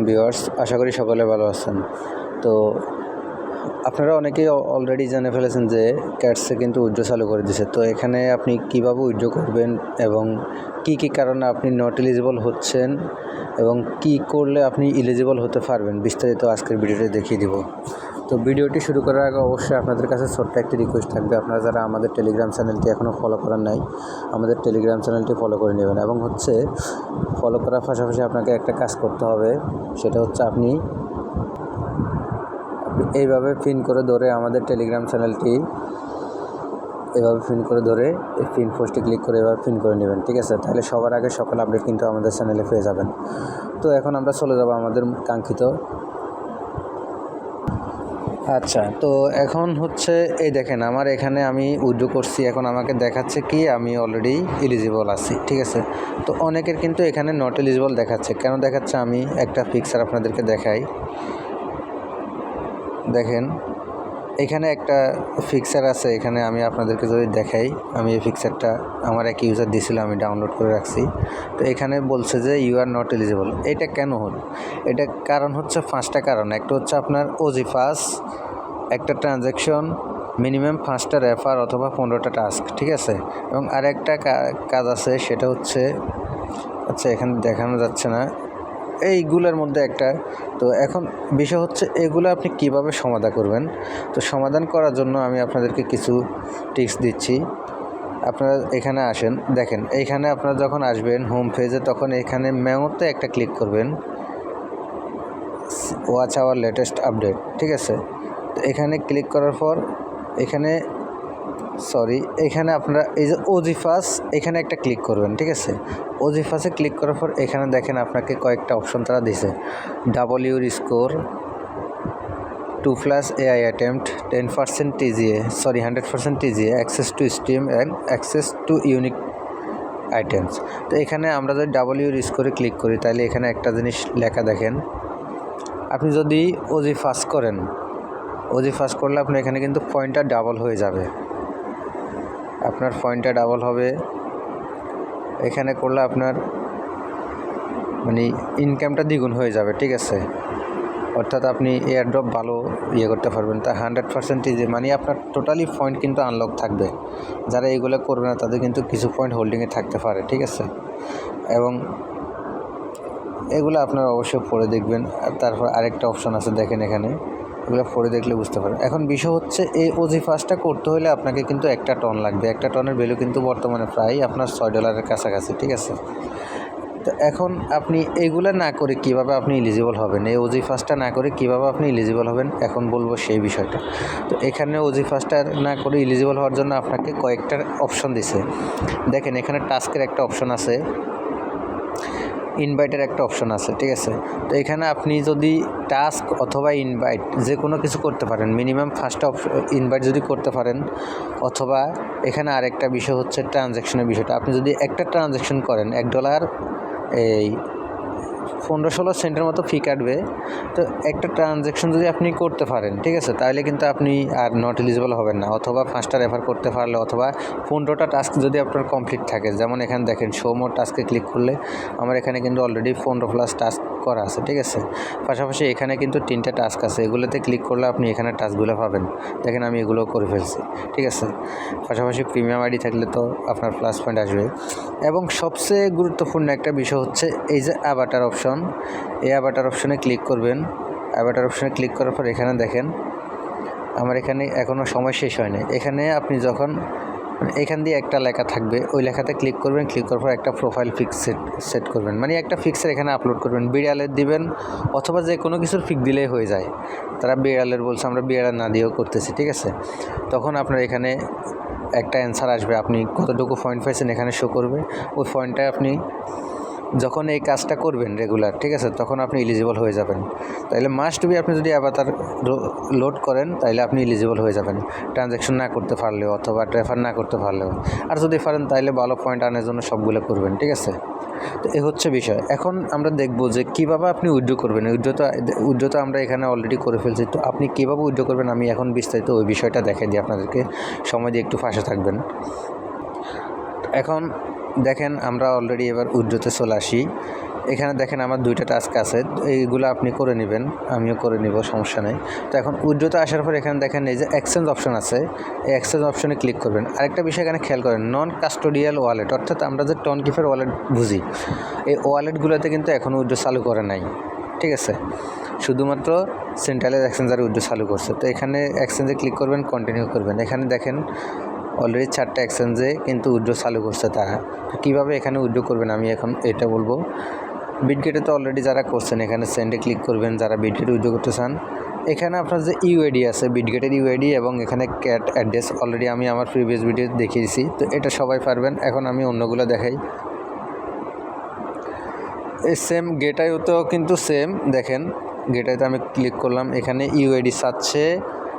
Viewers, আশা করি সকলে ভালো আছেন। তো আপনারা অনেকেই অলরেডি জেনে ফেলেছেন যে ক্যাটসে কিন্তু উইথড্র চালু করে দিয়েছে। তো এখানে আপনি কিভাবে উইথড্র করবেন এবং কি কারণে আপনি নট এলিজিবল হচ্ছেন এবং কি করলে আপনি এলিজিবল হতে পারবেন, বিস্তারিত আজকের ভিডিওতে দেখিয়ে দিব। তো ভিডিওটি শুরু করার আগে অবশ্যই আপনাদের কাছে ছোট্ট একটি রিকোয়েস্ট থাকবে, আপনারা যারা আমাদের টেলিগ্রাম চ্যানেলটি এখনও ফলো করেন নাই, আমাদের টেলিগ্রাম চ্যানেলটি ফলো করে নেবেন। এবং ফলো করার পাশাপাশি আপনাকে একটা কাজ করতে হবে, সেটা হচ্ছে আপনি এইভাবে পিন করে ধরে আমাদের টেলিগ্রাম চ্যানেলটি এভাবে পিন করে ধরে এই পিন পোস্টে ক্লিক করে এভাবে পিন করে নেবেন, ঠিক আছে? তাহলে সবার আগে সকল আপডেট কিন্তু আমাদের চ্যানেলে পেয়ে যাবেন। তো এখন আমরা চলে যাব আমাদের কাঙ্ক্ষিত। আচ্ছা, তো এখন এই দেখেন আমার এখানে আমি উইথড্র করছি, এখন আমাকে দেখাচ্ছে কি আমি অলরেডি এলিজিবল আছি, ঠিক আছে? তো অনেকের কিন্তু এখানে নট এলিজিবল দেখাচ্ছে। কেন দেখাচ্ছে আমি একটা পিকচার আপনাদেরকে দেখাই। দেখেন এখানে একটা ফিক্সার আছে, এখানে আমি আপনাদেরকে যদি দেখাই, আমি এই ফিক্সারটা আমার এক ইউজার দিয়েছিল, আমি ডাউনলোড করে রাখছি। তো এখানে বলছে যে ইউ আর নট এলিজিবল। এটা কেন হলো? এটা কারণ হচ্ছে 5টা কারণ। একটা হচ্ছে আপনার ওজিফাস, একটা ট্রানজ্যাকশন, মিনিমাম 5টা রেফার অথবা 15টা টাস্ক, ঠিক আছে? এবং আরেকটা কাজ আছে, সেটা হচ্ছে আচ্ছা এখানে দেখানো যাচ্ছে না, এইগুলোর মধ্যে একটা। তো এখন বিষয় হচ্ছে এগুলো আপনি কিভাবে সমাধান করবেন। তো সমাধান করার জন্য আমি আপনাদেরকে কিছু টিপস দিচ্ছি। আপনারা এখানে আসেন, দেখেন এইখানে আপনারা যখন আসবেন হোম পেজে, তখন এখানে মেমোতে একটা ক্লিক করবেন, ওয়াচ আওয়ার লেটেস্ট আপডেট, ঠিক আছে? তো এখানে ক্লিক করার পর এখানে আপনারা এই যে ওজিফাস, এখানে একটা ক্লিক করবেন, ঠিক আছে? ওজিফাসে ক্লিক করার পর এখানে দেখেন আপনাকে কয়েকটা অপশন তারা দিছে। Double score, 2+ AI attempt, 10% TGA, 100% TGA, access to stream and access to unique items. তো এখানে আমরা যদি ডাবল স্কোরে ক্লিক করি, তাহলে এখানে একটা জিনিস লেখা দেখেন, আপনি যদি ওজিফাস করেন, ওজিফাস করলে আপনার এখানে কিন্তু পয়েন্টটা ডাবল হয়ে যাবে, আপনার পয়েন্টটা ডাবল হবে। এখানে করলে আপনার মানে ইনকামটা দ্বিগুণ হয়ে যাবে, ঠিক আছে? অর্থাৎ আপনি এয়ারড্রপ ভালো করতে পারবেন। তা 100% যে মানে আপনার টোটালি পয়েন্ট কিন্তু আনলক থাকবে। যারা এগুলো করবে না তাদের কিন্তু কিছু পয়েন্ট হোল্ডিংয়ে থাকতে পারে, ঠিক আছে? এবং এগুলো আপনারা অবশ্যই পড়ে দেখবেন। আর তারপর আরেকটা অপশন আছে, দেখেন এখানে, এগুলো পড়ে দেখলে বুঝতে পারেন। এখন বিষয় হচ্ছে এই ওজিফাসটা করতে হলে আপনাকে কিন্তু 1 টন লাগবে। 1 টনের ভ্যালু কিন্তু বর্তমানে প্রায় আপনার $6 কাছাকাছি, ঠিক আছে? তো এখন আপনি এগুলো না করে কিভাবে আপনি এলিজিবল হবেন, এই ওজিফাসটা না করে কিভাবে আপনি এলিজিবল হবেন, এখন বলবো সেই বিষয়টা। তো এখানে ওজিফাসটা না করে এলিজিবল হওয়ার জন্য আপনাকে কয়েকটা অপশন দিছে। দেখেন এখানে টাস্কের একটা অপশন আছে, ইনভাইটের একটা অপশন আছে, ঠিক আছে? তো এখানে আপনি যদি টাস্ক অথবা ইনভাইট যে কোনো কিছু করতে পারেন, মিনিমাম 1টা ইনভাইট যদি করতে পারেন, অথবা এখানে আরেকটা বিষয় হচ্ছে ট্রানজ্যাকশনের বিষয়টা। আপনি যদি একটা ট্রানজ্যাকশন করেন, $1 এই 15-16 সেন্টের মতো ফি কাটবে। তো একটা ট্রানজ্যাকশন যদি আপনি করতে পারেন, ঠিক আছে, তাহলে কিন্তু আপনি আর নট এলিজিবল হবেন না। অথবা 5টা রেফার করতে পারলে, অথবা 15টা টাস্ক যদি আপনার কমপ্লিট থাকে, যেমন এখানে দেখেন শো মোর টাস্কে ক্লিক করলে আমার এখানে কিন্তু অলরেডি 15+ টাস্ক করা আছে, ঠিক আছে? পাশাপাশি এখানে কিন্তু 3টা টাস্ক আছে, এগুলোতে ক্লিক করলে আপনি এখানে টাস্কগুলো পাবেন। দেখেন আমি এগুলো করে ফেলছি, ঠিক আছে? পাশাপাশি প্রিমিয়াম আইডি থাকলে তো আপনার প্লাস পয়েন্ট আসবে। এবং সবচেয়ে গুরুত্বপূর্ণ একটা বিষয় হচ্ছে এই যে অ্যাভাটার অপশন, এই অ্যাভাটার অপশনে ক্লিক করবেন। অ্যাভাটার অপশনে ক্লিক করার পর এখানে দেখেন আমার এখানে এখনও সময় শেষ হয়নি। এখানে আপনি যখন এখান দিয়ে একটা লেখা থাকবে, ওই লেখাতে ক্লিক করবেন। ক্লিক করার পর একটা প্রোফাইল পিক্স সেট করবেন, মানে একটা পিক্সের এখানে আপলোড করবেন। বিড়ালের দিবেন অথবা যে কোনো কিছুর পিক দিলেই হয়ে যায়। তারা বিড়ালের বলছে, আমরা বিড়াল না দিয়েও করতেছি, ঠিক আছে? তখন আপনার এখানে একটা অ্যান্সার আসবে, আপনি কতটুকু পয়েন্ট পাইছেন এখানে শো করবে। ওই পয়েন্টটা আপনি যখন এই কাজটা করবেন রেগুলার, ঠিক আছে, তখন আপনি এলিজিবল হয়ে যাবেন। তাইলে মাস্ট বি আপনি যদি অ্যাভাটার লোড করেন, তাইলে আপনি এলিজিবল হয়ে যাবেন, ট্রানজ্যাকশন না করতে পারলেও অথবা রেফার না করতে পারলেও। আর যদি পারেন তাইলে ভালো পয়েন্ট আনার জন্য সবগুলো করবেন, ঠিক আছে? তো এই হচ্ছে বিষয়। এখন আমরা দেখব যে কীভাবে আপনি উইথড্র করবেন। উইথড্র তো আমরা এখানে অলরেডি করে ফেলছি। তো আপনি কীভাবে উইথড্র করবেন আমি এখন বিস্তারিত ওই বিষয়টা দেখাই দিই আপনাদেরকে। সময় দিয়ে একটু পাশে থাকবেন। এখন দেখেন আমরা অলরেডি এবার উইথড্রতে চলে আসি। এখানে দেখেন আমার 2টা টাস্ক আছে, এইগুলো আপনি করে নেবেন, আমিও করে নিব, সমস্যা নেই। তো এখন উইথড্রোতে আসার পর এখানে দেখেন এই যে এক্সচেঞ্জ অপশন আছে, এই এক্সচেঞ্জ অপশনে ক্লিক করবেন। আরেকটা বিষয় এখানে খেয়াল করেন, নন কাস্টোডিয়াল ওয়ালেট, অর্থাৎ আমরা যে টনকিপের ওয়ালেট বুঝি, এই ওয়ালেটগুলোতে কিন্তু এখনও উইথড্রো চালু করে নাই, ঠিক আছে? শুধুমাত্র সেন্ট্রালাইজ এক্সচেঞ্জার উইথড্রো চালু করছে। তো এখানে এক্সচেঞ্জে ক্লিক করবেন, কন্টিনিউ করবেন। এখানে দেখেন অলরেডি 4টা এক্সচেঞ্জে কিন্তু উইথড্রো চালু করছে তারা। কীভাবে এখানে উইথড্রো করবেন আমি এখন এটা বলবো। বিটগেটে তো অলরেডি যারা করছেন এখানে সেন্ডে ক্লিক করবেন, যারা বিটগেটে উইথড্রো করতে চান। এখানে আপনার যে ইউআইডি আছে, বিটগেটের ইউআইডি এবং এখানে ক্যাট অ্যাড্রেস অলরেডি আমি আমার প্রিভিয়াস ভিডিও দেখিয়েছি, তো এটা সবাই পারবেন। এখন আমি অন্যগুলো দেখাই। এই সেম গেটআইওতেও কিন্তু সেম, দেখেন গেটআইতে আমি ক্লিক করলাম, এখানে ইউআইডি চাচ্ছে,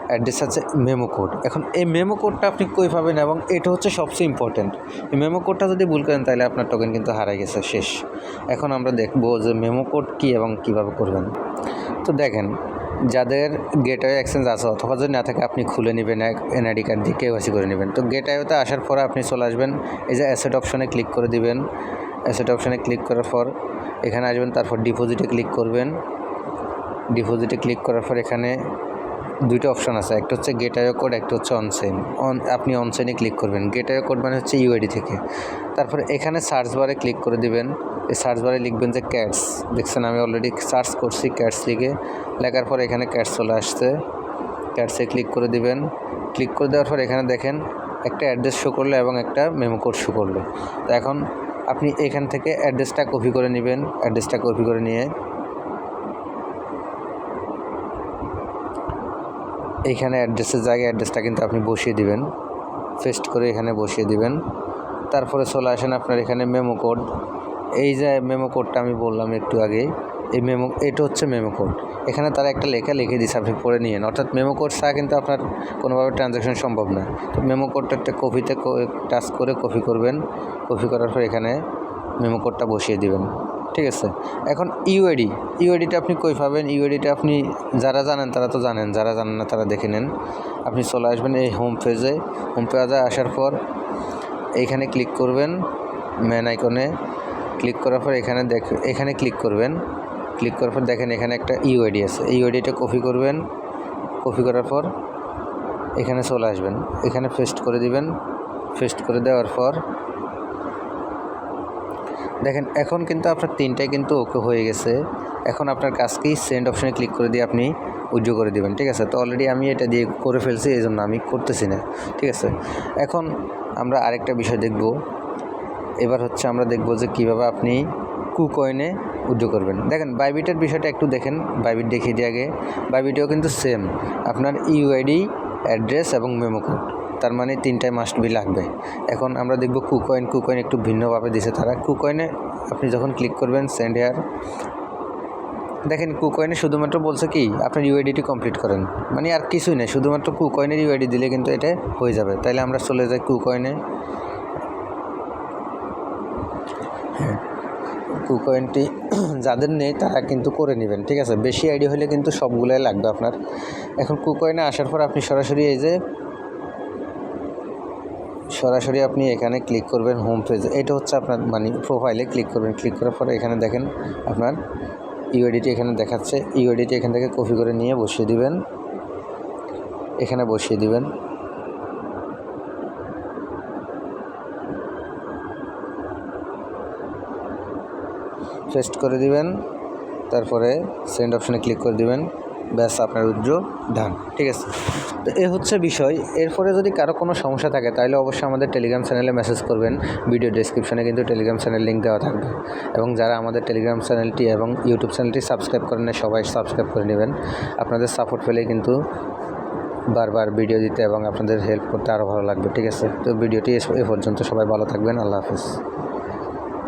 অ্যাড্রেস আছে, মেমো কোড। এখন এই মেমো কোডটা আপনি কই পাবেন, এবং এটা হচ্ছে সবচেয়ে ইম্পর্টেন্ট। এই মেমো কোডটা যদি ভুল করেন তাহলে আপনার টোকেন কিন্তু হারাই গেছে, শেষ। এখন আমরা দেখব যে মেমো কোড কী এবং কীভাবে করবেন। তো দেখেন, যাদের গেটওয়ে এক্সচেঞ্জ আছে অথবা যদি না থাকে আপনি খুলে নেবেন, এনআইডি কার্ড দিয়ে কেওয়াইসি করে নেবেন। তো গেটওয়েতে আসার পরে আপনি চলে আসবেন, এই যে অ্যাসেট অপশনে ক্লিক করে দিবেন। অ্যাসেট অপশনে ক্লিক করার পর এখানে আসবেন, তারপর ডিপোজিটে ক্লিক করবেন। ডিপোজিটে ক্লিক করার পর এখানে 2টা অপশন আছে, একটা হচ্ছে গেটওয়ে কোড, একটা হচ্ছে অনচেইন। আপনি অনচেইনে ক্লিক করবেন। গেটওয়ে কোড মানে হচ্ছে ইউআইডি থেকে। তারপরে এখানে সার্চ বারে ক্লিক করে দিবেন। এই সার্চ বারে লিখবেন যে ক্যাটস, দেখছেন আমি অলরেডি সার্চ করছি ক্যাটস লিখে, লেখার পর এখানে ক্যাটস চলে আসছে। ক্যাটসে ক্লিক করে দিবেন। ক্লিক করে দেওয়ার পর এখানে দেখেন একটা অ্যাড্রেস শো করলো এবং একটা মেমো কোড শো করলো। তো এখন আপনি এখান থেকে অ্যাড্রেসটা কপি করে নেবেন। অ্যাড্রেসটা কপি করে নিয়ে এইখানে অ্যাড্রেসের জায়গায় অ্যাড্রেসটা কিন্তু আপনি বসিয়ে দিবেন, পেস্ট করে এখানে বসিয়ে দিবেন। তারপরে চলে আসেন আপনার এখানে মেমো কোড। এই যে মেমো কোডটা আমি বললাম একটু আগে, এই এটা হচ্ছে মেমো কোড। এখানে তারা একটা লেখা লিখে দিচ্ছে, আপনি পড়ে নিয়েন। অর্থাৎ মেমো কোড ছাড়া কিন্তু আপনার কোনোভাবে ট্রানজ্যাকশন সম্ভব না। তো মেমো কোডটা একটা কপিতে টাচ করে কপি করবেন। কপি করার পর এখানে মেমো কোডটা বসিয়ে দিবেন, ঠিক আছে? এখন ইউআইডিটা আপনি কই পাবেন? ইউআইডিটা আপনি যারা জানেন তারা তো জানেন, যারা জানেন না তারা দেখে নেন। আপনি চলে আসবেন এই হোম পেজে আসার পর এইখানে ক্লিক করবেন, ম্যান আইকনে ক্লিক করার পর এখানে ক্লিক করবেন। ক্লিক করার পর দেখেন এখানে একটা ইউআইডি আছে, এই ইউআইডিটা কপি করবেন। কপি করার পর এখানে চলে আসবেন, এখানে পেস্ট করে দিবেন। পেস্ট করে দেওয়ার পর দেখেন এখন কিন্তু আপনার 3টাই কিন্তু ওকে হয়ে গেছে। এখন আপনার কাজ কি, সেন্ড অপশনে ক্লিক করে দিয়ে আপনি উইথড্র করে দিবেন, ঠিক আছে? তো অলরেডি আমি এটা দিয়ে করে ফেলছি, এই জন্য আমি করতেছি না, ঠিক আছে? এখন আমরা আরেকটা বিষয় দেখব। এবার হচ্ছে আমরা দেখব যে কীভাবে আপনি কুকয়েনে উইথড্র করবেন। দেখেন বাইবিটের বিষয়টা একটু দেখেন, বাইবিট দেখিয়ে দিয়ে আগে। বাইবিটেও কিন্তু সেম, আপনার ইউআইডি, অ্যাড্রেস এবং মেমো কোড, তার মানে 3টাই মাস্ট বি লাগবে। এখন আমরা দেখব কুকয়েন একটু ভিন্নভাবে দিছে তারা। কুকয়েনে আপনি যখন ক্লিক করবেন সেন্ড হেয়ার, দেখেন কুকয়েনে শুধুমাত্র বলছে কি আপনার ইউআইডিটি কমপ্লিট করেন, মানে আর কিছুই নেই, শুধুমাত্র কুকয়েনের ইউআইডি দিলে কিন্তু এটা হয়ে যাবে। তাইলে আমরা চলে যাই কুকয়েনে। হ্যাঁ, কুকয়েনটি যাদের নেই তারা কিন্তু করে নেবেন, ঠিক আছে? বেশি আইডি হলে কিন্তু সবগুলোই লাগবে আপনার। এখন কুকয়েনে আসার পর আপনি সরাসরি আপনি এখানে ক্লিক করবেন হোম পেজে। এটা হচ্ছে আপনার মানে প্রোফাইলে ক্লিক করবেন। ক্লিক করার পরে এখানে দেখেন আপনার ইউআইডিটি এখানে দেখাচ্ছে। ইউআইডিটি এখান থেকে কপি করে নিয়ে বসিয়ে দিবেন, এখানে বসিয়ে দিবেন। পেস্ট করে দিবেন, তারপরে সেন্ড অপশনে ক্লিক করে দিবেন, ব্যাস আপনার উইথড্র ডান, ঠিক আছে? তো এ হচ্ছে বিষয়। এরপরে যদি কারো কোনো সমস্যা থাকে তাহলে অবশ্যই আমাদের টেলিগ্রাম চ্যানেলে মেসেজ করবেন। ভিডিও ডেসক্রিপশনে কিন্তু টেলিগ্রাম চ্যানেল লিঙ্ক দেওয়া থাকবে, এবং যারা আমাদের টেলিগ্রাম চ্যানেলটি এবং ইউটিউব চ্যানেলটি সাবস্ক্রাইব করেন না সবাই সাবস্ক্রাইব করে নেবেন। আপনাদের সাপোর্ট পেলেই কিন্তু বারবার ভিডিও দিতে এবং আপনাদের হেল্প করতে আরও ভালো লাগবে, ঠিক আছে? তো ভিডিওটি এ পর্যন্ত, সবাই ভালো থাকবেন, আল্লাহ হাফিজ।